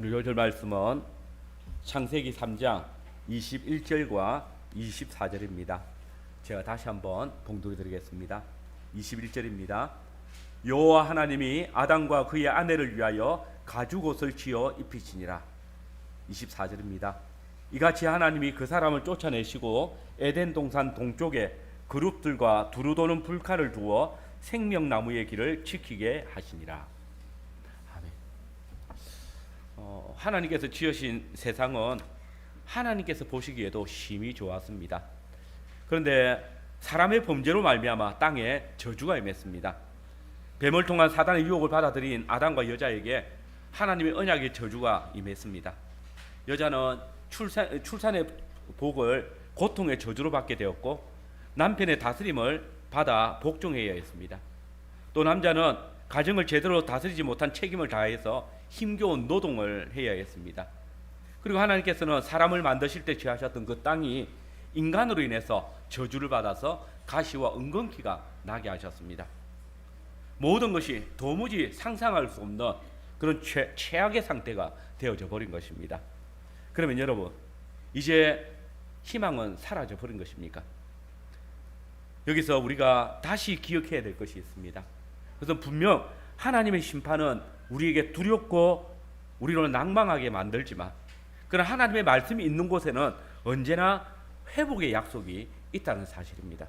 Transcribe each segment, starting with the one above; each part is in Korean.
오늘 요절 말씀은 창세기 3장 21절과 24절입니다. 제가 다시 한번 봉독해 드리겠습니다. 21절입니다. 여호와 하나님이 아담과 그의 아내를 위하여 가죽옷을 지어 입히시니라. 24절입니다. 이같이 하나님이 그 사람을 쫓아내시고 에덴 동산 동쪽에 그룹들과 두루 도는 불칼을 두어 생명나무의 길을 지키게 하시니라. 아멘. 하나님께서 지으신 세상은 하나님께서 보시기에도 심히 좋았습니다. 그런데 사람의 범죄로 말미암아 땅에 저주가 임했습니다. 뱀을 통한 사단의 유혹을 받아들인 아담과 여자에게 하나님의 언약의 저주가 임했습니다. 여자는 출산의 복을 고통의 저주로 받게 되었고, 남편의 다스림을 받아 복종해야 했습니다. 또 남자는 가정을 제대로 다스리지 못한 책임을 다해서 힘겨운 노동을 해야 했습니다. 그리고 하나님께서는 사람을 만드실 때 취하셨던 그 땅이 인간으로 인해서 저주를 받아서 가시와 은근키가 나게 하셨습니다. 모든 것이 도무지 상상할 수 없는 그런 최악의 상태가 되어져 버린 것입니다. 그러면 여러분, 이제 희망은 사라져 버린 것입니까? 여기서 우리가 다시 기억해야 될 것이 있습니다. 그래서 분명 하나님의 심판은 우리에게 두렵고 우리로 낭망하게 만들지만, 그러나 하나님의 말씀이 있는 곳에는 언제나 회복의 약속이 있다는 사실입니다.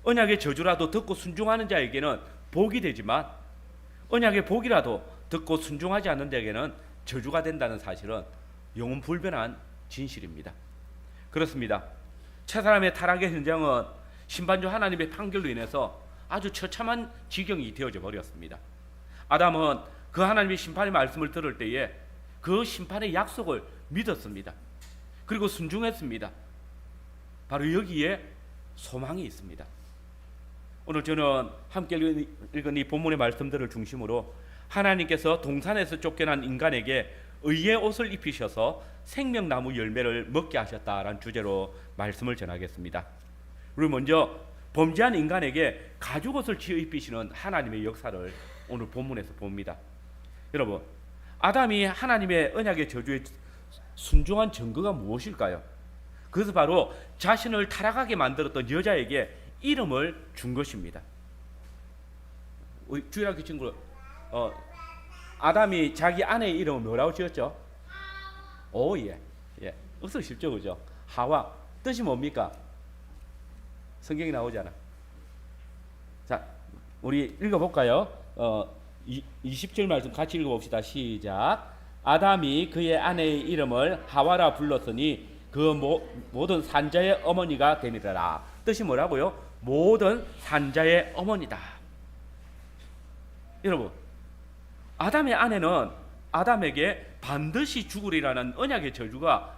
언약의 저주라도 듣고 순종하는 자에게는 복이 되지만, 언약의 복이라도 듣고 순종하지 않는 자에게는 저주가 된다는 사실은 영원 불변한 진실입니다. 그렇습니다. 첫사람의 타락의 현장은 심판주 하나님의 판결로 인해서 아주 처참한 지경이 되어져 버렸습니다. 아담은 그 하나님의 심판의 말씀을 들을 때에 그 심판의 약속을 믿었습니다. 그리고 순종했습니다. 바로 여기에 소망이 있습니다. 오늘 저는 함께 읽은 이 본문의 말씀들을 중심으로 하나님께서 동산에서 쫓겨난 인간에게 의의 옷을 입히셔서 생명나무 열매를 먹게 하셨다라는 주제로 말씀을 전하겠습니다. 우리 먼저 범죄한 인간에게 가죽옷을 지어 입히시는 하나님의 역사를 오늘 본문에서 봅니다. 여러분, 아담이 하나님의 언약의 저주에 순종한 증거가 무엇일까요? 그것은 바로 자신을 타락하게 만들었던 여자에게 이름을 준 것입니다. 우리 주일학교 친구, 아담이 자기 아내의 이름을 뭐라고 지었죠? 오, 예. 어서 쉽죠, 그죠? 하와. 뜻이 뭡니까? 성경이 나오잖아. 자, 우리 읽어볼까요? 20절 말씀 같이 읽어봅시다. 시작. 아담이 그의 아내의 이름을 하와라 불렀으니 그 모든 산자의 어머니가 되니라. 뜻이 뭐라고요? 모든 산자의 어머니다. 여러분, 아담의 아내는 아담에게 반드시 죽으리라는 언약의 저주가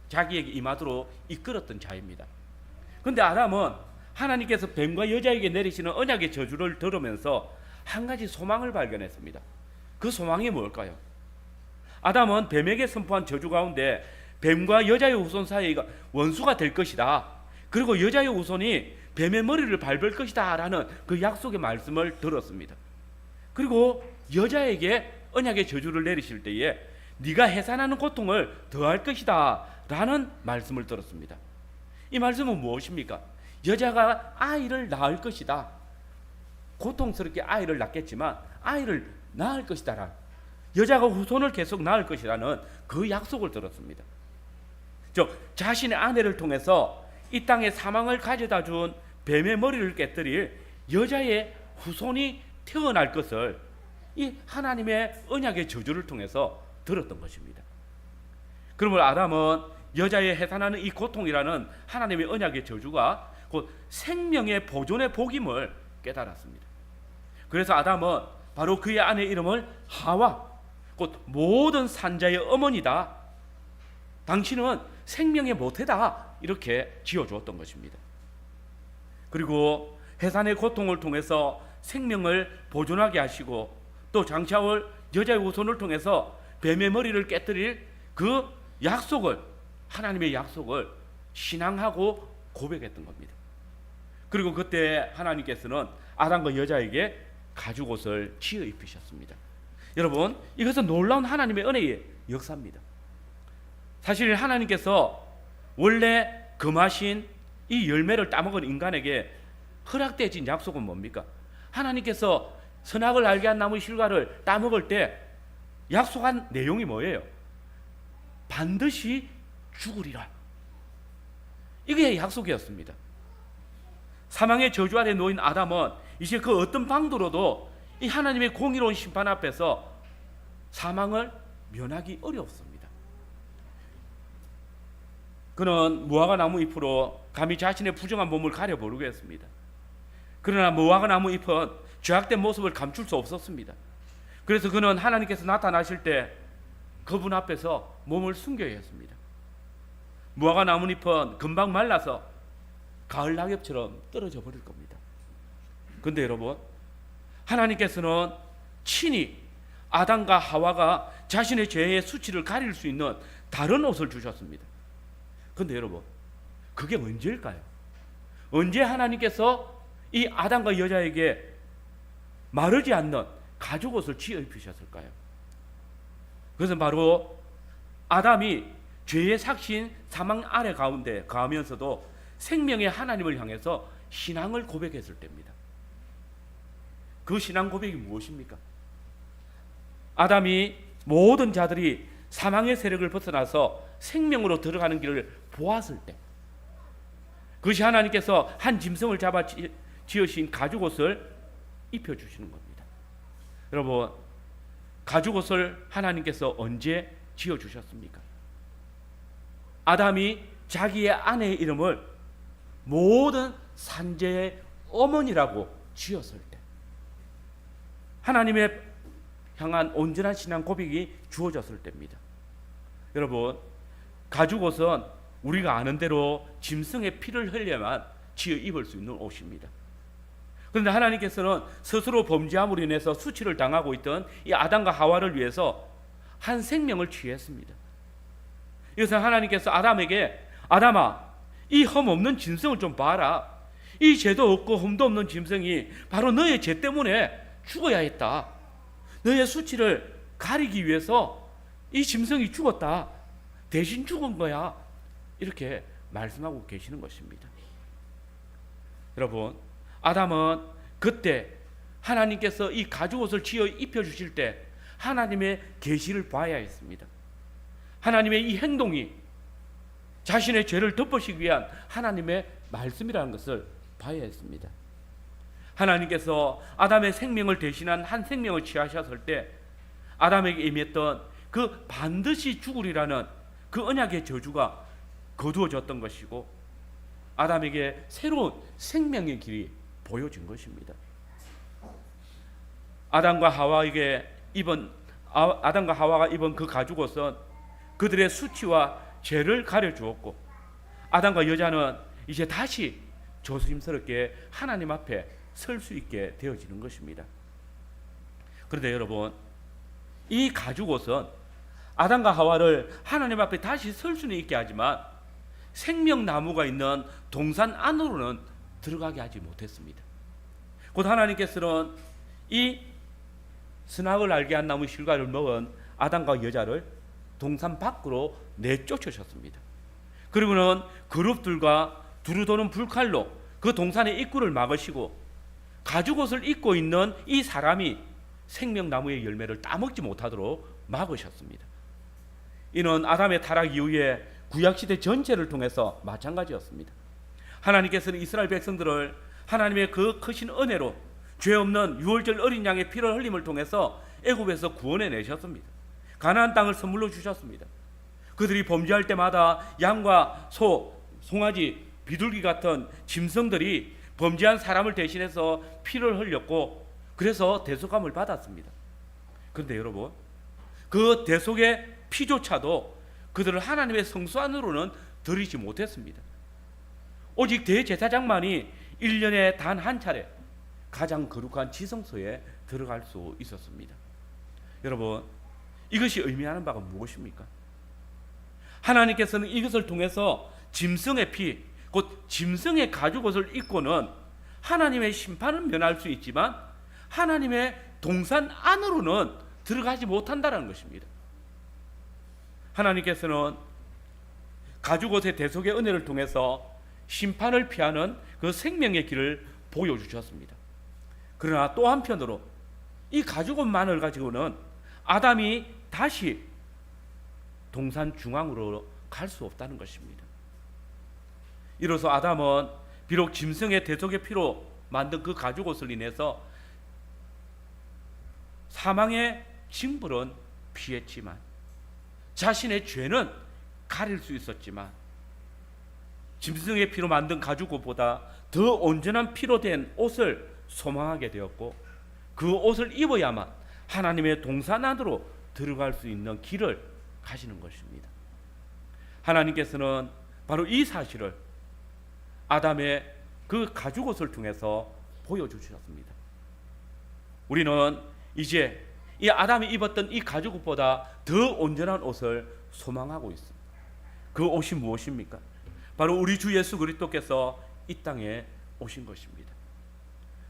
자기에게 임하도록 이끌었던 자입니다. 그런데 아담은 하나님께서 뱀과 여자에게 내리시는 언약의 저주를 들으면서 한 가지 소망을 발견했습니다. 그 소망이 뭘까요? 아담은 뱀에게 선포한 저주 가운데 뱀과 여자의 후손 사이가 원수가 될 것이다, 그리고 여자의 후손이 뱀의 머리를 밟을 것이다 라는 그 약속의 말씀을 들었습니다. 그리고 여자에게 언약의 저주를 내리실 때에 네가 해산하는 고통을 더할 것이다 라는 말씀을 들었습니다. 이 말씀은 무엇입니까? 여자가 아이를 낳을 것이다, 고통스럽게 아이를 낳겠지만 아이를 낳을 것이다, 여자가 후손을 계속 낳을 것이라는 그 약속을 들었습니다. 즉, 자신의 아내를 통해서 이 땅에 사망을 가져다 준 뱀의 머리를 깨뜨릴 여자의 후손이 태어날 것을 이 하나님의 언약의 저주를 통해서 들었던 것입니다. 그러므로 아담은 여자의 해산하는 이 고통이라는 하나님의 언약의 저주가 곧 생명의 보존의 복임을 깨달았습니다. 그래서 아담은 바로 그의 아내의 이름을 하와, 곧 모든 산자의 어머니다, 당신은 생명의 모태다, 이렇게 지어주었던 것입니다. 그리고 해산의 고통을 통해서 생명을 보존하게 하시고, 또 장차올 여자의 후손을 통해서 뱀의 머리를 깨뜨릴 그 약속을, 하나님의 약속을 신앙하고 고백했던 겁니다. 그리고 그때 하나님께서는 아담과 여자에게 가죽옷을 지어 입히셨습니다. 여러분, 이것은 놀라운 하나님의 은혜의 역사입니다. 사실 하나님께서 원래 금하신 이 열매를 따먹은 인간에게 허락되어진 약속은 뭡니까? 하나님께서 선악을 알게 한 나무 실과를 따먹을 때 약속한 내용이 뭐예요? 반드시 죽으리라. 이게 약속이었습니다. 사망의 저주 아래 놓인 아담은 이제 그 어떤 방도로도 이 하나님의 공의로운 심판 앞에서 사망을 면하기 어렵습니다. 그는 무화과 나무 잎으로 감히 자신의 부정한 몸을 가려보려고 했습니다. 그러나 무화과 나무 잎은 죄악된 모습을 감출 수 없었습니다. 그래서 그는 하나님께서 나타나실 때 그분 앞에서 몸을 숨겨야 했습니다. 무화과 나뭇잎은 금방 말라서 가을 낙엽처럼 떨어져 버릴 겁니다. 그런데 여러분, 하나님께서는 친히 아담과 하와가 자신의 죄의 수치를 가릴 수 있는 다른 옷을 주셨습니다. 그런데 여러분, 그게 언제일까요? 언제 하나님께서 이 아담과 여자에게 마르지 않는 가죽 옷을 지어 입히셨을까요? 그것은 바로 아담이 죄의 삭신 사망 아래 가운데 가면서도 생명의 하나님을 향해서 신앙을 고백했을 때입니다. 그 신앙 고백이 무엇입니까? 아담이 모든 자들이 사망의 세력을 벗어나서 생명으로 들어가는 길을 보았을 때, 그것이 하나님께서 한 짐승을 잡아 지으신 가죽옷을 입혀주시는 겁니다. 여러분, 가죽옷을 하나님께서 언제 지어주셨습니까? 아담이 자기의 아내의 이름을 모든 산재의 어머니라고 지었을 때, 하나님의 향한 온전한 신앙 고백이 주어졌을 때입니다. 여러분, 가죽옷은 우리가 아는 대로 짐승의 피를 흘려야만 지어 입을 수 있는 옷입니다. 그런데 하나님께서는 스스로 범죄함으로 인해서 수치를 당하고 있던 이 아담과 하와를 위해서 한 생명을 취했습니다. 이것은 하나님께서 아담에게, 아담아, 이 흠 없는 짐승을 좀 봐라. 이 죄도 없고 흠도 없는 짐승이 바로 너의 죄 때문에 죽어야 했다. 너의 수치를 가리기 위해서 이 짐승이 죽었다. 대신 죽은 거야. 이렇게 말씀하고 계시는 것입니다. 여러분, 아담은 그때 하나님께서 이 가죽옷을 지어 입혀주실 때 하나님의 계시를 봐야 했습니다. 하나님의 이 행동이 자신의 죄를 덮으시기 위한 하나님의 말씀이라는 것을 봐야 했습니다. 하나님께서 아담의 생명을 대신한 한 생명을 취하셨을 때 아담에게 임했던 그 반드시 죽으리라는 그 언약의 저주가 거두어졌던 것이고, 아담에게 새로운 생명의 길이 보여진 것입니다. 아담과 하와가 입은 그 가죽옷은 그들의 수치와 죄를 가려주었고, 아담과 여자는 이제 다시 조심스럽게 하나님 앞에 설 수 있게 되어지는 것입니다. 그런데 여러분, 이 가죽옷은 아담과 하와를 하나님 앞에 다시 설 수는 있게 하지만 생명나무가 있는 동산 안으로는 들어가게 하지 못했습니다. 곧 하나님께서는 이 선악을 알게 한 나무 실과를 먹은 아담과 여자를 동산 밖으로 내쫓으셨습니다. 그리고는 그룹들과 두루도는 불칼로 그 동산의 입구를 막으시고, 가죽옷을 입고 있는 이 사람이 생명나무의 열매를 따먹지 못하도록 막으셨습니다. 이는 아담의 타락 이후에 구약시대 전체를 통해서 마찬가지였습니다. 하나님께서는 이스라엘 백성들을 하나님의 그 크신 은혜로 죄 없는 유월절 어린 양의 피를 흘림을 통해서 애굽에서 구원해 내셨습니다. 가나안 땅을 선물로 주셨습니다. 그들이 범죄할 때마다 양과 소, 송아지, 비둘기 같은 짐승들이 범죄한 사람을 대신해서 피를 흘렸고, 그래서 대속함을 받았습니다. 그런데 여러분, 그 대속의 피조차도 그들을 하나님의 성소 안으로는 들이지 못했습니다. 오직 대제사장만이 1년에 단 한 차례 가장 거룩한 지성소에 들어갈 수 있었습니다. 여러분, 이것이 의미하는 바가 무엇입니까? 하나님께서는 이것을 통해서 짐승의 피, 곧 짐승의 가죽옷을 입고는 하나님의 심판을 면할 수 있지만 하나님의 동산 안으로는 들어가지 못한다는 것입니다. 하나님께서는 가죽옷의 대속의 은혜를 통해서 심판을 피하는 그 생명의 길을 보여주셨습니다. 그러나 또 한편으로 이 가죽옷만을 가지고는 아담이 다시 동산 중앙으로 갈 수 없다는 것입니다. 이로써 아담은 비록 짐승의 대속의 피로 만든 그 가죽옷을 인해서 사망의 징벌은 피했지만 자신의 죄는 가릴 수 있었지만 짐승의 피로 만든 가죽옷보다 더 온전한 피로 된 옷을 소망하게 되었고 그 옷을 입어야만 하나님의 동산 안으로 들어갈 수 있는 길을 가시는 것입니다. 하나님께서는 바로 이 사실을 아담의 그 가죽옷을 통해서 보여주셨습니다. 우리는 이제 이 아담이 입었던 이 가죽옷보다 더 온전한 옷을 소망하고 있습니다. 그 옷이 무엇입니까? 바로 우리 주 예수 그리스도께서 이 땅에 오신 것입니다.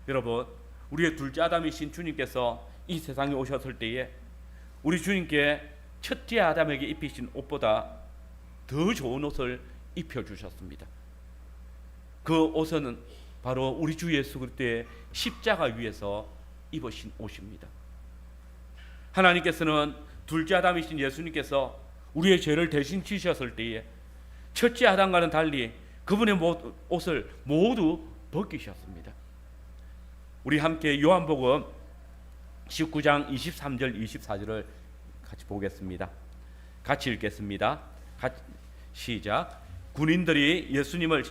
여러분, 우리의 둘째 아담이신 주님께서 이 세상에 오셨을 때에 우리 주님께 첫째 아담에게 입히신 옷보다 더 좋은 옷을 입혀주셨습니다. 그 옷은 바로 우리 주 예수 그리스도의 십자가 위에서 입으신 옷입니다. 하나님께서는 둘째 아담이신 예수님께서 우리의 죄를 대신 지셨을 때에 첫째 아담과는 달리 그분의 옷을 모두 벗기셨습니다. 우리 함께 요한복음 19장 23절 24절을 같이 보겠습니다. 같이 읽겠습니다. 시작. 군인들이 예수님을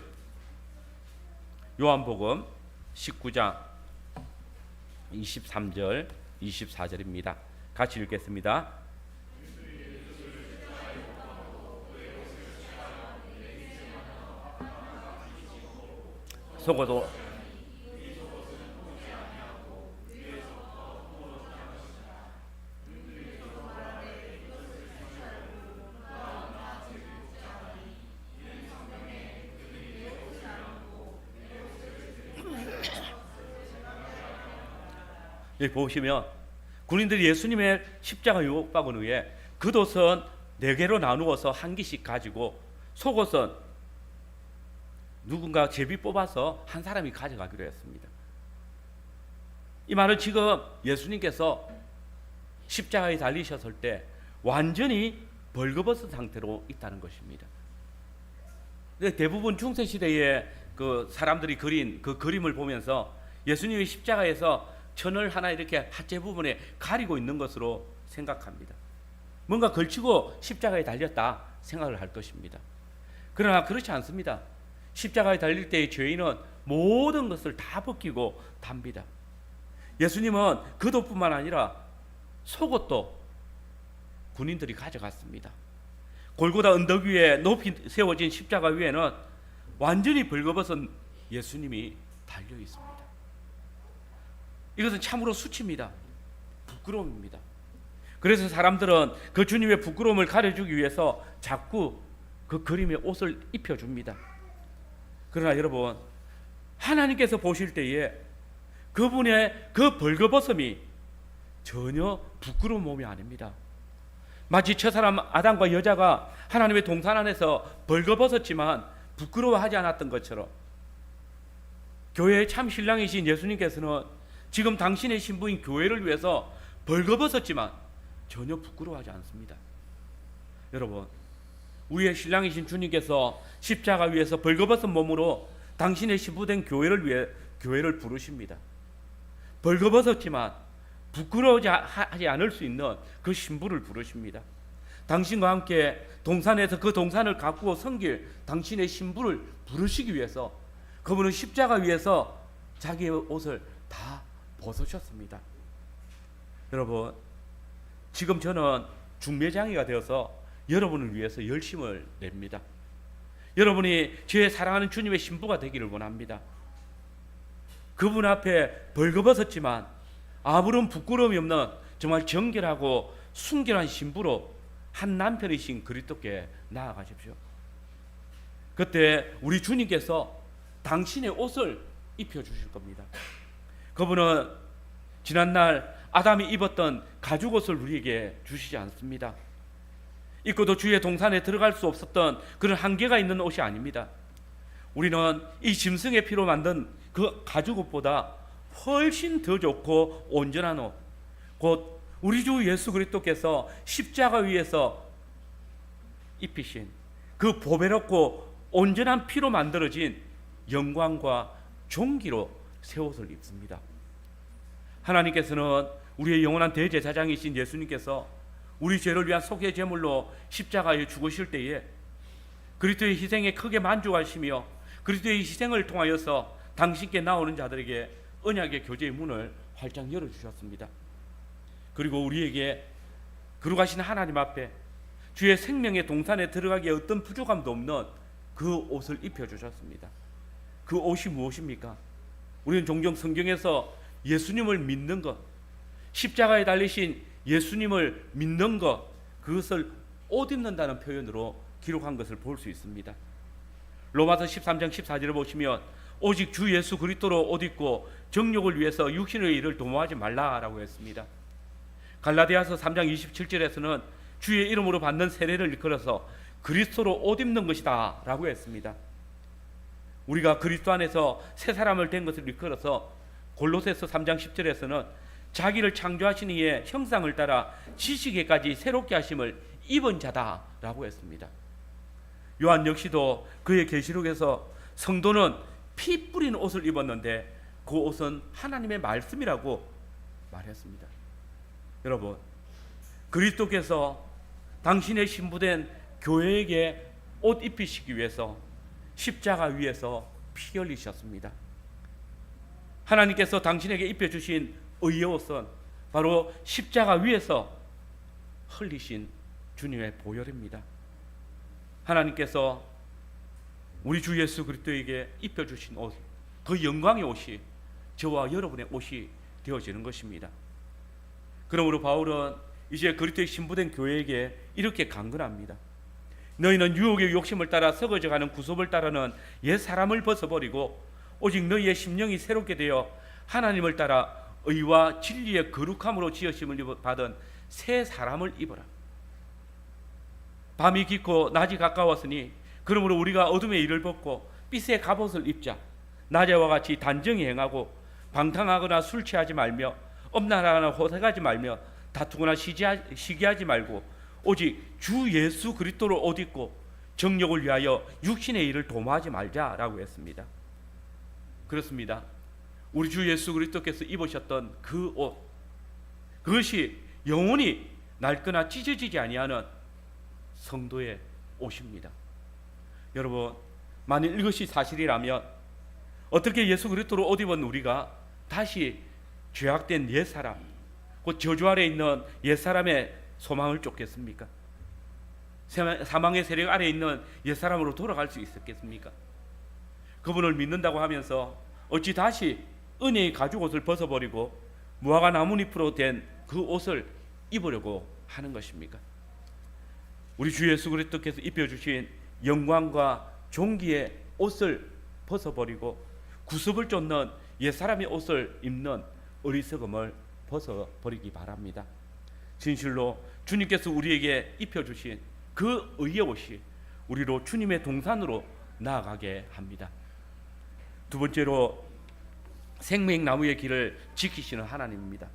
요한복음 19장 23절 24절입니다. 같이 읽겠습니다. 속어도 여기 보시면 군인들이 예수님의 십자가 유혹받은 후에 겉옷은 4개로 나누어서 한 개씩 가지고 속옷은 누군가 제비 뽑아서 한 사람이 가져가기로 했습니다. 이 말은 지금 예수님께서 십자가에 달리셨을 때 완전히 벌거벗은 상태로 있다는 것입니다. 대부분 중세시대에 그 사람들이 그린 그 그림을 보면서 예수님이 십자가에서 천을 하나 이렇게 하체 부분에 가리고 있는 것으로 생각합니다. 뭔가 걸치고 십자가에 달렸다 생각을 할 것입니다. 그러나 그렇지 않습니다. 십자가에 달릴 때의 죄인은 모든 것을 다 벗기고 답니다. 예수님은 겉옷뿐만 아니라 속옷도 군인들이 가져갔습니다. 골고다 언덕 위에 높이 세워진 십자가 위에는 완전히 벌거벗은 예수님이 달려 있습니다. 이것은 참으로 수치입니다. 부끄러움입니다. 그래서 사람들은 그 주님의 부끄러움을 가려주기 위해서 자꾸 그 그림의 옷을 입혀줍니다. 그러나 여러분, 하나님께서 보실 때에 그분의 그 벌거벗음이 전혀 부끄러운 몸이 아닙니다. 마치 첫사람 아담과 여자가 하나님의 동산 안에서 벌거벗었지만 부끄러워하지 않았던 것처럼 교회의 참 신랑이신 예수님께서는 지금 당신의 신부인 교회를 위해서 벌거벗었지만 전혀 부끄러워하지 않습니다. 여러분, 우리의 신랑이신 주님께서 십자가 위에서 벌거벗은 몸으로 당신의 신부된 교회를 위해 교회를 부르십니다. 벌거벗었지만 부끄러워하지 않을 수 있는 그 신부를 부르십니다. 당신과 함께 동산에서 그 동산을 가꾸어 섬길 당신의 신부를 부르시기 위해서 그분은 십자가 위에서 자기의 옷을 다 벗으셨습니다. 여러분, 지금 저는 중매장이가 되어서 여러분을 위해서 열심을 냅니다. 여러분이 제 사랑하는 주님의 신부가 되기를 원합니다. 그분 앞에 벌거벗었지만 아무런 부끄러움이 없는 정말 정결하고 순결한 신부로 한 남편이신 그리스도께 나아가십시오. 그때 우리 주님께서 당신의 옷을 입혀주실 겁니다. 그분은 지난날 아담이 입었던 가죽 옷을 우리에게 주시지 않습니다. 입고도 주의 동산에 들어갈 수 없었던 그런 한계가 있는 옷이 아닙니다. 우리는 이 짐승의 피로 만든 그 가죽 옷보다 훨씬 더 좋고 온전한 옷, 곧 우리 주 예수 그리스도께서 십자가 위에서 입히신 그 보배롭고 온전한 피로 만들어진 영광과 존귀로 새 옷을 입습니다. 하나님께서는 우리의 영원한 대제사장이신 예수님께서 우리 죄를 위한 속죄 제물로 십자가에 죽으실 때에 그리스도의 희생에 크게 만족하시며 그리스도의 희생을 통하여서 당신께 나오는 자들에게 언약의 교제의 문을 활짝 열어주셨습니다. 그리고 우리에게 거룩하신 하나님 앞에 주의 생명의 동산에 들어가기에 어떤 부족함도 없는 그 옷을 입혀주셨습니다. 그 옷이 무엇입니까? 우리는 종종 성경에서 예수님을 믿는 것, 십자가에 달리신 예수님을 믿는 것, 그것을 옷 입는다는 표현으로 기록한 것을 볼 수 있습니다. 로마서 13장 14절을 보시면 오직 주 예수 그리스도로 옷 입고 정욕을 위해서 육신의 일을 도모하지 말라라고 했습니다. 갈라디아서 3장 27절에서는 주의 이름으로 받는 세례를 일컬어서 그리스도로 옷 입는 것이다 라고 했습니다. 우리가 그리스도 안에서 새 사람을 된 것을 일컬어서 골로새서 3장 10절에서는 자기를 창조하신 이의 형상을 따라 지식에까지 새롭게 하심을 입은 자다 라고 했습니다. 요한 역시도 그의 계시록에서 성도는 피 뿌린 옷을 입었는데 그 옷은 하나님의 말씀이라고 말했습니다. 여러분, 그리스도께서 당신의 신부된 교회에게 옷 입히시기 위해서 십자가 위에서 피 흘리셨습니다. 하나님께서 당신에게 입혀주신 의의 옷은 바로 십자가 위에서 흘리신 주님의 보혈입니다. 하나님께서 우리 주 예수 그리스도에게 입혀주신 옷, 그 영광의 옷이 저와 여러분의 옷이 되어지는 것입니다. 그러므로 바울은 이제 그리스도의 신부된 교회에게 이렇게 강건합니다. 너희는 유혹의 욕심을 따라 썩어져가는 구속을 따르는 옛 사람을 벗어버리고 오직 너희의 심령이 새롭게 되어 하나님을 따라 의와 진리의 거룩함으로 지으심을 받은 새 사람을 입어라. 밤이 깊고 낮이 가까웠으니 그러므로 우리가 어둠의 일을 벗고 빛의 갑옷을 입자. 낮에와 같이 단정히 행하고 방탕하거나 술 취하지 말며 엄란하거나 호색하지 말며 다투거나 시기하지 말고 오직 주 예수 그리스도로 옷 입고 정욕을 위하여 육신의 일을 도모하지 말자라고 했습니다. 그렇습니다. 우리 주 예수 그리스도께서 입으셨던 그 옷, 그것이 영원히 낡거나 찢어지지 아니하는 성도의 옷입니다. 여러분, 만일 이것이 사실이라면 어떻게 예수 그리스도로 옷 입은 우리가 다시 죄악된 옛사람, 곧 저주 아래 있는 옛사람의 소망을 쫓겠습니까? 사망의 세력 아래 있는 옛사람으로 돌아갈 수 있었겠습니까? 그분을 믿는다고 하면서 어찌 다시 은혜의 가죽옷을 벗어버리고 무화과 나뭇잎으로 된 그 옷을 입으려고 하는 것입니까? 우리 주 예수 그리스도께서 입혀주신 영광과 존귀의 옷을 벗어버리고 구습을 쫓는 옛사람의 옷을 입는 어리석음을 벗어버리기 바랍니다. 진실로 주님께서 우리에게 입혀주신 그 의의 옷이 우리로 주님의 동산으로 나아가게 합니다. 두 번째로 생명나무의 길을 지키시는 하나님입니다.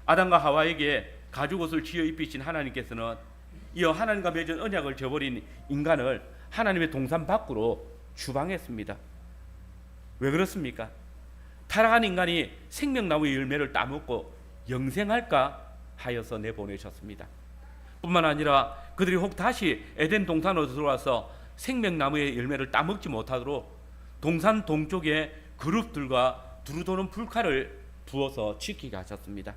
아담과 하와에게 가죽옷을 지어 입히신 하나님께서는 이어 하나님과 맺은 언약을 저버린 인간을 하나님의 동산 밖으로 추방했습니다. 왜 그렇습니까? 타락한 인간이 생명나무의 열매를 따먹고 영생할까 하여서 내보내셨습니다. 뿐만 아니라 그들이 혹 다시 에덴 동산으로 들어와서 생명나무의 열매를 따먹지 못하도록 동산 동쪽에 그룹들과 두루도는 불칼을 부어서 지키게 하셨습니다.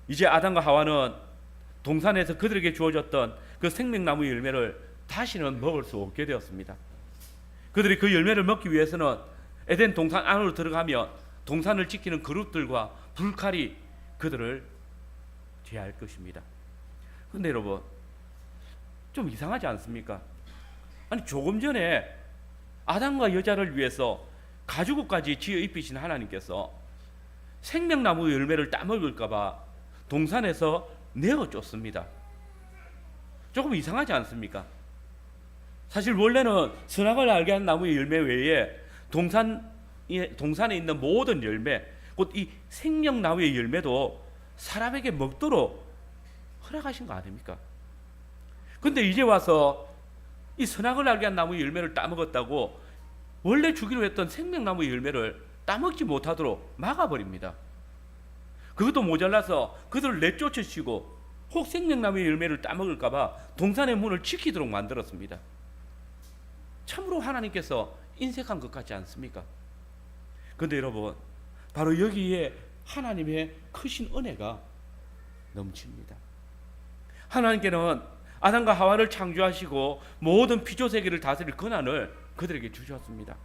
이제 아담과 하와는 동산에서 그들에게 주어졌던 그 생명나무의 열매를 다시는 먹을 수 없게 되었습니다. 그들이 그 열매를 먹기 위해서는 에덴 동산 안으로 들어가며 동산을 지키는 그룹들과 불칼이 그들을 제할 것입니다. 그런데 여러분, 좀 이상하지 않습니까? 아니, 조금 전에 아담과 여자를 위해서 가죽옷까지 지어 입히신 하나님께서 생명나무 열매를 따먹을까 봐 동산에서 내어줬습니다. 조금 이상하지 않습니까? 사실 원래는 선악을 알게 한 나무의 열매 외에 동산에 있는 모든 열매, 곧 이 생명나무의 열매도 사람에게 먹도록 허락하신 거 아닙니까? 근데 이제 와서 이 선악을 알게 한 나무의 열매를 따먹었다고 원래 주기로 했던 생명나무의 열매를 따먹지 못하도록 막아버립니다. 그것도 모자라서 그들을 내쫓으시고 혹 생명나무의 열매를 따먹을까 봐 동산의 문을 지키도록 만들었습니다. 참으로 하나님께서 인색한 것 같지 않습니까? 그런데 여러분, 바로 여기에 하나님의 크신 은혜가 넘칩니다. 하나님께는 아담과 하와를 창조하시고 모든 피조 세계를 다스릴 권한을 그들에게 주셨습니다.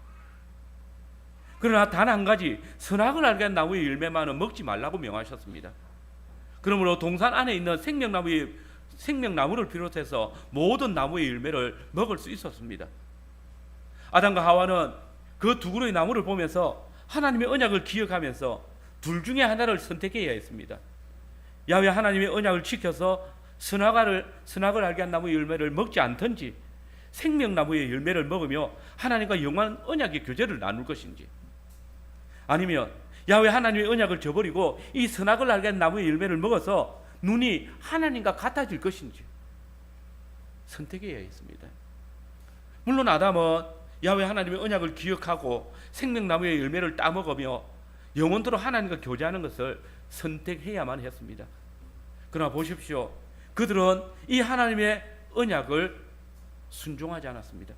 그러나 단 한 가지, 선악을 알게 한 나무의 열매만은 먹지 말라고 명하셨습니다. 그러므로 동산 안에 있는 생명나무를 비롯해서 모든 나무의 열매를 먹을 수 있었습니다. 아담과 하와는 그 두 그루의 나무를 보면서 하나님의 언약을 기억하면서 둘 중에 하나를 선택해야 했습니다. 야훼 하나님의 언약을 지켜서 선악을 알게 한 나무의 열매를 먹지 않든지 생명나무의 열매를 먹으며 하나님과 영원한 언약의 교제를 나눌 것인지, 아니면 야훼 하나님의 언약을 저버리고 이 선악을 알게 한 나무의 열매를 먹어서 눈이 하나님과 같아질 것인지 선택해야 했습니다. 물론 아담은 야훼 하나님의 언약을 기억하고 생명나무의 열매를 따먹으며 영원토록 하나님과 교제하는 것을 선택해야만 했습니다. 그러나 보십시오, 그들은 이 하나님의 언약을 순종하지 않았습니다.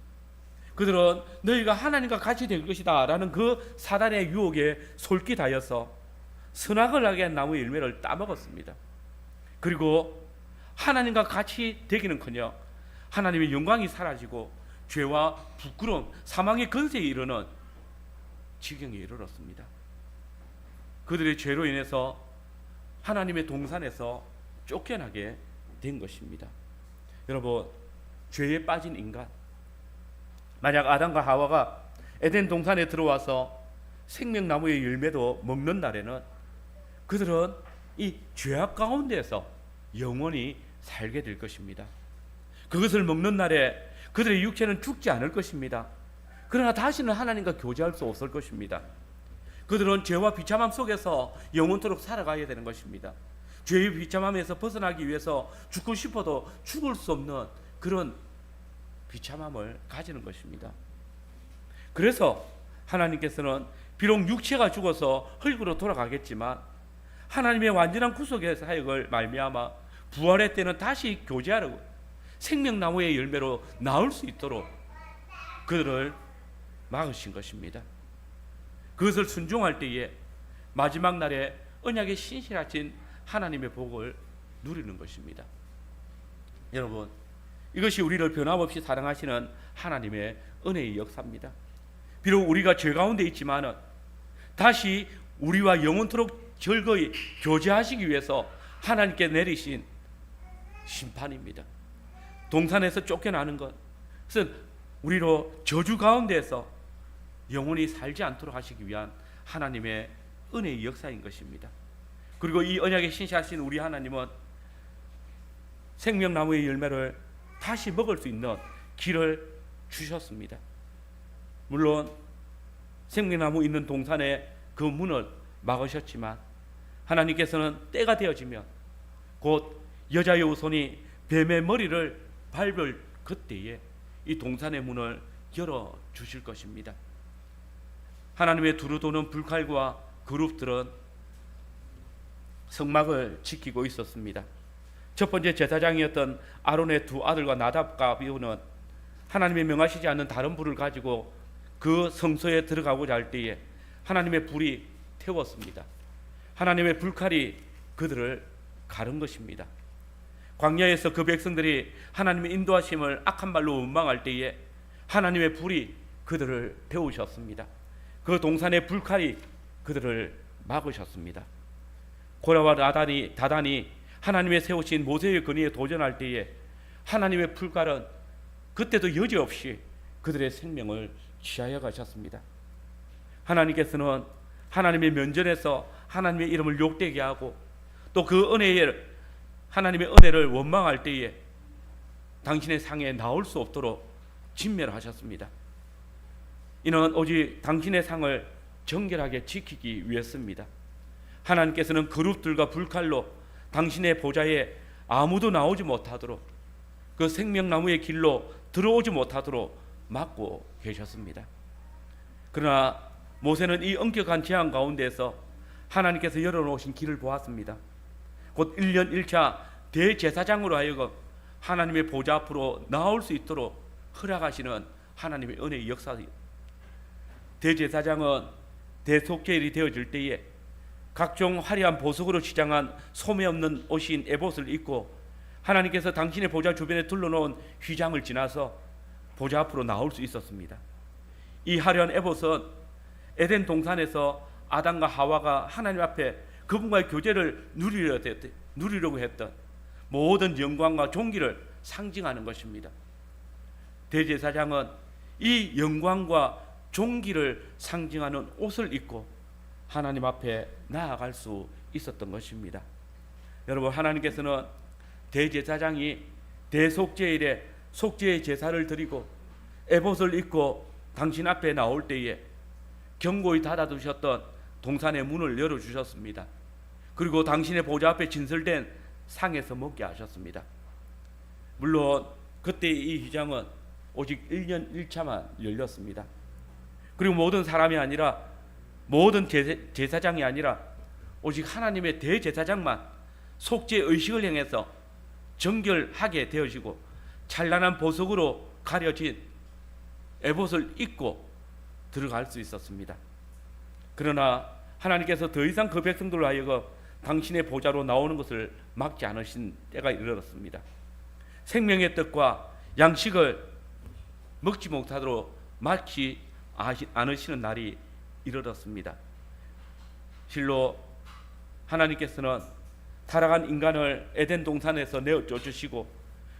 그들은 너희가 하나님과 같이 될 것이다 라는 그 사단의 유혹에 솔깃하여서 선악을 알게 한 나무의 열매를 따먹었습니다. 그리고 하나님과 같이 되기는커녕 하나님의 영광이 사라지고 죄와 부끄러움, 사망의 근세에 이르는 지경에 이르렀습니다. 그들의 죄로 인해서 하나님의 동산에서 쫓겨나게 된 것입니다. 여러분, 죄에 빠진 인간, 만약 아담과 하와가 에덴 동산에 들어와서 생명나무의 열매도 먹는 날에는 그들은 이 죄악 가운데에서 영원히 살게 될 것입니다. 그것을 먹는 날에 그들의 육체는 죽지 않을 것입니다. 그러나 다시는 하나님과 교제할 수 없을 것입니다. 그들은 죄와 비참함 속에서 영원토록 살아가야 되는 것입니다. 죄의 비참함에서 벗어나기 위해서 죽고 싶어도 죽을 수 없는 그런 비참함을 가지는 것입니다. 그래서 하나님께서는 비록 육체가 죽어서 흙으로 돌아가겠지만 하나님의 완전한 구속의 사역을 말미암아 부활의 때는 다시 교제하려고 생명나무의 열매로 나올 수 있도록 그들을 막으신 것입니다. 그것을 순종할 때에 마지막 날에 언약에 신실하신 하나님의 복을 누리는 것입니다. 여러분, 이것이 우리를 변함없이 사랑하시는 하나님의 은혜의 역사입니다. 비록 우리가 죄 가운데 있지만은 다시 우리와 영원토록 즐거이 교제하시기 위해서 하나님께 내리신 심판입니다. 동산에서 쫓겨나는 것은 우리로 저주 가운데에서 영원히 살지 않도록 하시기 위한 하나님의 은혜의 역사인 것입니다. 그리고 이 언약에 신실하신 우리 하나님은 생명나무의 열매를 다시 먹을 수 있는 길을 주셨습니다. 물론 생명나무 있는 동산에 그 문을 막으셨지만 하나님께서는 때가 되어지면 곧 여자의 후손이 뱀의 머리를 밟을 그때에 이 동산의 문을 열어주실 것입니다. 하나님의 두루 도는 불칼과 그룹들은 성막을 지키고 있었습니다. 첫 번째 제사장이었던 아론의 두 아들과 나답과 아비후는 하나님의 명하시지 않는 다른 불을 가지고 그 성소에 들어가고자 할 때에 하나님의 불이 태웠습니다. 하나님의 불칼이 그들을 가른 것입니다. 광야에서 그 백성들이 하나님의 인도하심을 악한 말로 원망할 때에 하나님의 불이 그들을 태우셨습니다. 그 동산의 불칼이 그들을 막으셨습니다. 고라와 다단이 하나님의 세우신 모세의 권위에 도전할 때에 하나님의 불칼은 그때도 여지없이 그들의 생명을 취하여 가셨습니다. 하나님께서는 하나님의 면전에서 하나님의 이름을 욕되게 하고 또 그 은혜를 하나님의 은혜를 원망할 때에 당신의 상에 나올 수 없도록 진멸하셨습니다. 이는 오직 당신의 상을 정결하게 지키기 위해서입니다. 하나님께서는 그룹들과 불칼로 당신의 보좌에 아무도 나오지 못하도록 그 생명나무의 길로 들어오지 못하도록 막고 계셨습니다. 그러나 모세는 이 엄격한 제한 가운데서 하나님께서 열어놓으신 길을 보았습니다. 곧 1년 1차 대제사장으로 하여금 하나님의 보좌 앞으로 나올 수 있도록 허락하시는 하나님의 은혜의 역사. 대제사장은 대속죄일이 되어질 때에 각종 화려한 보석으로 치장한 소매 없는 옷인 에봇을 입고 하나님께서 당신의 보좌 주변에 둘러놓은 휘장을 지나서 보좌 앞으로 나올 수 있었습니다. 이 화려한 에봇은 에덴 동산에서 아담과 하와가 하나님 앞에 그분과의 교제를 누리려고 했던 모든 영광과 존귀를 상징하는 것입니다. 대제사장은 이 영광과 존귀를 상징하는 옷을 입고 하나님 앞에 나아갈 수 있었던 것입니다. 여러분, 하나님께서는 대제사장이 대속죄일에 속죄의 제사를 드리고 에봇을 입고 당신 앞에 나올 때에 견고히 닫아두셨던 동산의 문을 열어주셨습니다. 그리고 당신의 보좌 앞에 진설된 상에서 먹게 하셨습니다. 물론 그때 이 휘장은 오직 1년 1차만 열렸습니다. 그리고 모든 사람이 아니라 모든 제사장이 아니라 오직 하나님의 대제사장만 속죄 의식을 행해서 정결하게 되어지고 찬란한 보석으로 가려진 에봇을 입고 들어갈 수 있었습니다. 그러나 하나님께서 더 이상 그 백성들로 하여금 당신의 보좌로 나오는 것을 막지 않으신 때가 이르렀습니다. 생명의 떡과 양식을 먹지 못하도록 막지 않으시는 날이 이르렀습니다. 실로 하나님께서는 타락한 인간을 에덴 동산에서 내어 쫓으시고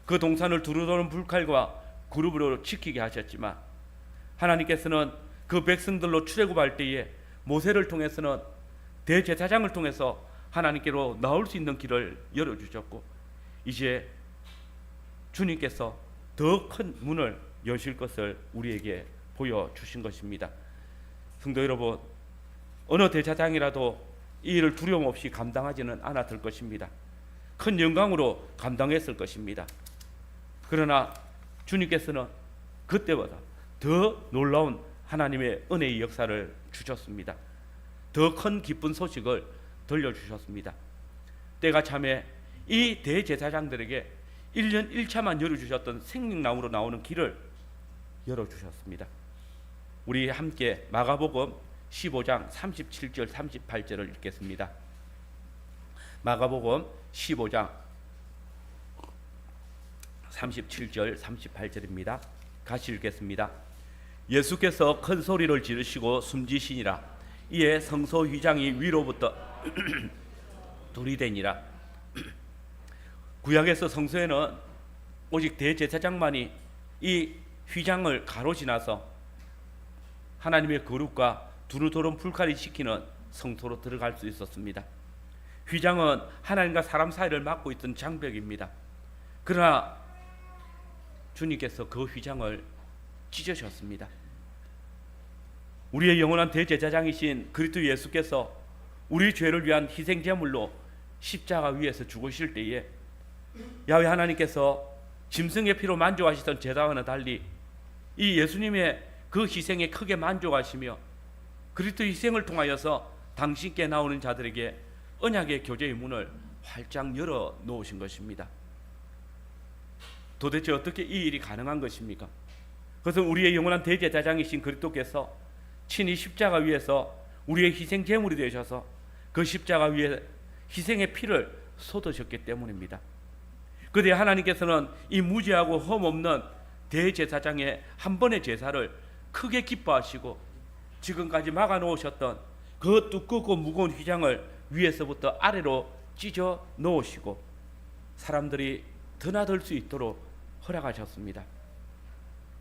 그 동산을 두루도는 불칼과 그룹으로 지키게 하셨지만 하나님께서는 그 백성들로 출애굽할 때에 모세를 통해서는 대제사장을 통해서 하나님께로 나올 수 있는 길을 열어주셨고 이제 주님께서 더 큰 문을 여실 것을 우리에게 보여주신 것입니다. 성도 여러분, 어느 대제사장이라도 이 일을 두려움 없이 감당하지는 않았을 것입니다. 큰 영광으로 감당했을 것입니다. 그러나 주님께서는 그때보다 더 놀라운 하나님의 은혜의 역사를 주셨습니다. 더 큰 기쁜 소식을 들려주셨습니다. 때가 참에 이 대제사장들에게 1년 1차만 열어주셨던 생명나무로 나오는 길을 열어주셨습니다. 우리 함께 마가복음 15장 37절 38절을 읽겠습니다. 마가복음 15장 37절 38절입니다. 같이 읽겠습니다. 예수께서 큰 소리를 지르시고 숨지시니라. 이에 성소 휘장이 위로부터 둘이 되니라. 구약에서 성소에는 오직 대제사장만이 이 휘장을 가로지나서 하나님의 거룩과 두루도는 불칼이 지키는 성소로 들어갈 수 있었습니다. 휘장은 하나님과 사람 사이를 막고 있던 장벽입니다. 그러나 주님께서 그 휘장을 찢으셨습니다. 우리의 영원한 대제사장이신 그리스도 예수께서 우리 죄를 위한 희생 제물로 십자가 위에서 죽으실 때에 야훼 하나님께서 짐승의 피로 만족하시던 제사와는 달리 이 예수님의 그 희생에 크게 만족하시며 그리스도 희생을 통하여서 당신께 나오는 자들에게 언약의 교제의 문을 활짝 열어 놓으신 것입니다. 도대체 어떻게 이 일이 가능한 것입니까? 그것은 우리의 영원한 대제사장이신 그리스도께서 친히 십자가 위에서 우리의 희생 제물이 되셔서 그 십자가 위에 희생의 피를 쏟으셨기 때문입니다. 그때 하나님께서는 이 무죄하고 흠없는 대제사장의 한 번의 제사를 크게 기뻐하시고 지금까지 막아놓으셨던 그 두껍고 무거운 휘장을 위에서부터 아래로 찢어 놓으시고 사람들이 드나들 수 있도록 허락하셨습니다.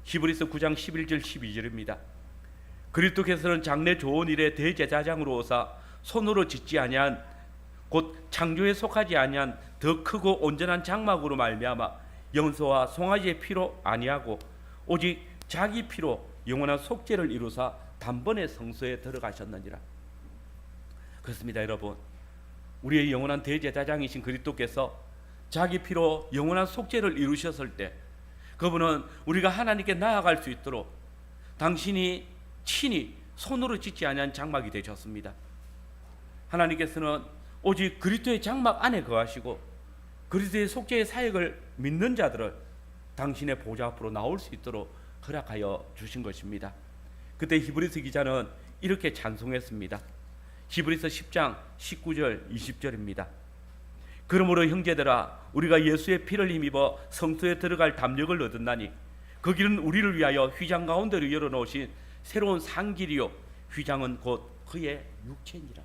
히브리서 9장 11절 12절입니다. 그리스도께서는 장래 좋은 일에 대제사장으로 오사 손으로 짓지 아니한 곧 창조에 속하지 아니한 더 크고 온전한 장막으로 말미암아 염소와 송아지의 피로 아니하고 오직 자기 피로 영원한 속죄를 이루사 단번에 성소에 들어가셨느니라. 그렇습니다, 여러분. 우리의 영원한 대제사장이신 그리스도께서 자기 피로 영원한 속죄를 이루셨을 때 그분은 우리가 하나님께 나아갈 수 있도록 당신이 친히 손으로 짓지 아니한 장막이 되셨습니다. 하나님께서는 오직 그리스도의 장막 안에 거하시고 그리스도의 속죄의 사역을 믿는 자들을 당신의 보좌 앞으로 나올 수 있도록 허락하여 주신 것입니다. 그때 히브리서 기자는 이렇게 찬송했습니다. 히브리서 10장 19절 20절입니다. 그러므로 형제들아 우리가 예수의 피를 힘입어 성소에 들어갈 담력을 얻었나니 그 길은 우리를 위하여 휘장 가운데로 열어놓으신 새로운 상길이요 휘장은 곧 그의 육체니라.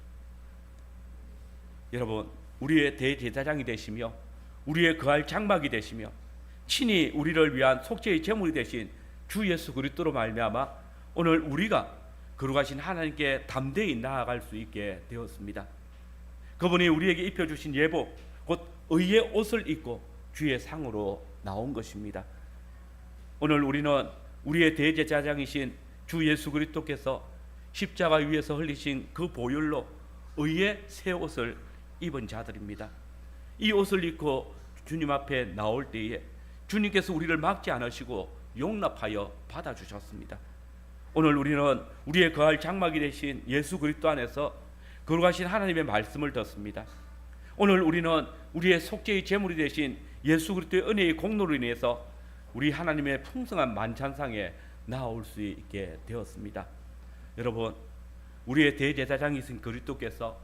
여러분, 우리의 대제사장이 되시며 우리의 거할 장막이 되시며 친히 우리를 위한 속죄의 제물이 되신 주 예수 그리스도로 말미암아 오늘 우리가 거룩하신 하나님께 담대히 나아갈 수 있게 되었습니다. 그분이 우리에게 입혀주신 예복 곧 의의 옷을 입고 주의 상으로 나온 것입니다. 오늘 우리는 우리의 대제사장이신 주 예수 그리스도께서 십자가 위에서 흘리신 그 보혈로 의의 새 옷을 입은 자들입니다. 이 옷을 입고 주님 앞에 나올 때에 주님께서 우리를 막지 않으시고 용납하여 받아주셨습니다. 오늘 우리는 우리의 거할 장막이 되신 예수 그리스도 안에서 거룩하신 하나님의 말씀을 듣습니다. 오늘 우리는 우리의 속죄의 제물이 되신 예수 그리스도의 은혜의 공로로 인해서 우리 하나님의 풍성한 만찬상에 나올 수 있게 되었습니다. 여러분, 우리의 대제사장이신 그리스도께서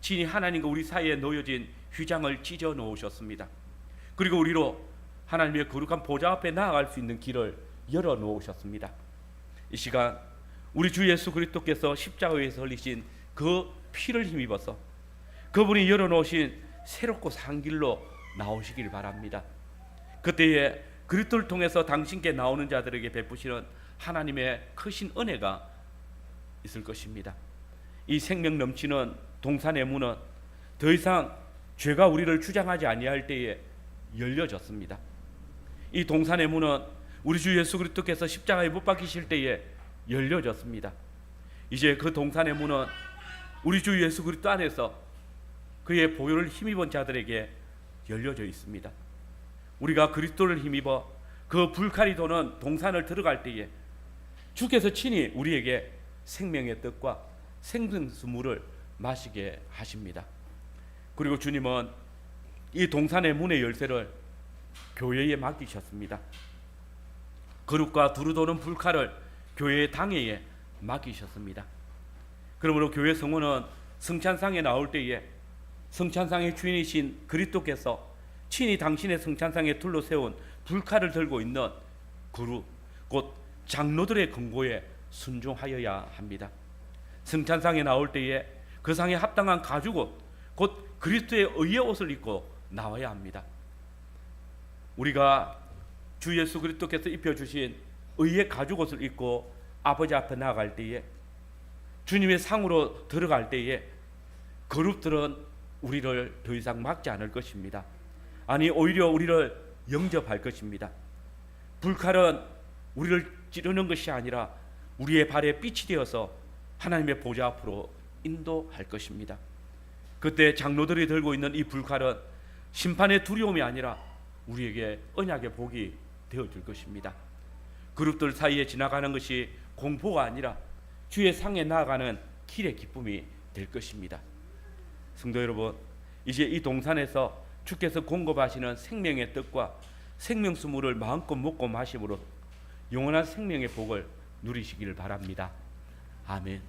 친히 하나님과 우리 사이에 놓여진 휘장을 찢어 놓으셨습니다. 그리고 우리로 하나님의 거룩한 보좌 앞에 나아갈 수 있는 길을 열어 놓으셨습니다. 이 시간 우리 주 예수 그리스도께서 십자가에서 흘리신 그 피를 힘입어서 그분이 열어놓으신 새롭고 산 길로 나오시길 바랍니다. 그때에 그리스도를 통해서 당신께 나오는 자들에게 베푸시는 하나님의 크신 은혜가 있을 것입니다. 이 생명 넘치는 동산의 문은 더 이상 죄가 우리를 주장하지 아니할 때에 열려졌습니다. 이 동산의 문은 우리 주 예수 그리스도께서 십자가에 못 박히실 때에 열려졌습니다. 이제 그 동산의 문은 우리 주 예수 그리스도 안에서 그의 보혈을 힘입은 자들에게 열려져 있습니다. 우리가 그리스도를 힘입어 그 불칼이 도는 동산을 들어갈 때에 주께서 친히 우리에게 생명의 떡과 생명수물을 마시게 하십니다. 그리고 주님은 이 동산의 문의 열쇠를 교회에 맡기셨습니다. 거룩과 두루 도는 불칼을 교회의 당회에 맡기셨습니다. 그러므로 교회 성원은 성찬상에 나올 때에 성찬상의 주인이신 그리스도께서 친히 당신의 성찬상에 둘러세운 불칼을 들고 있는 그루 곧 장로들의 권고에 순종하여야 합니다. 성찬상에 나올 때에 그 상에 합당한 가죽옷 곧 그리스도의 의의 옷을 입고 나와야 합니다. 우리가 주 예수 그리스도께서 입혀주신 의의 가죽옷을 입고 아버지 앞에 나아갈 때에 주님의 상으로 들어갈 때에 그룹들은 우리를 더 이상 막지 않을 것입니다. 아니 오히려 우리를 영접할 것입니다. 불칼은 우리를 찌르는 것이 아니라 우리의 발에 빛이 되어서 하나님의 보좌 앞으로 인도할 것입니다. 그때 장로들이 들고 있는 이 불칼은 심판의 두려움이 아니라 우리에게 언약의 복이 되어줄 것입니다. 그룹들 사이에 지나가는 것이 공포가 아니라 주의 상에 나아가는 길의 기쁨이 될 것입니다. 성도 여러분, 이제 이 동산에서 주께서 공급하시는 생명의 떡과 생명수물을 마음껏 먹고 마심으로 영원한 생명의 복을 누리시기를 바랍니다. 아멘.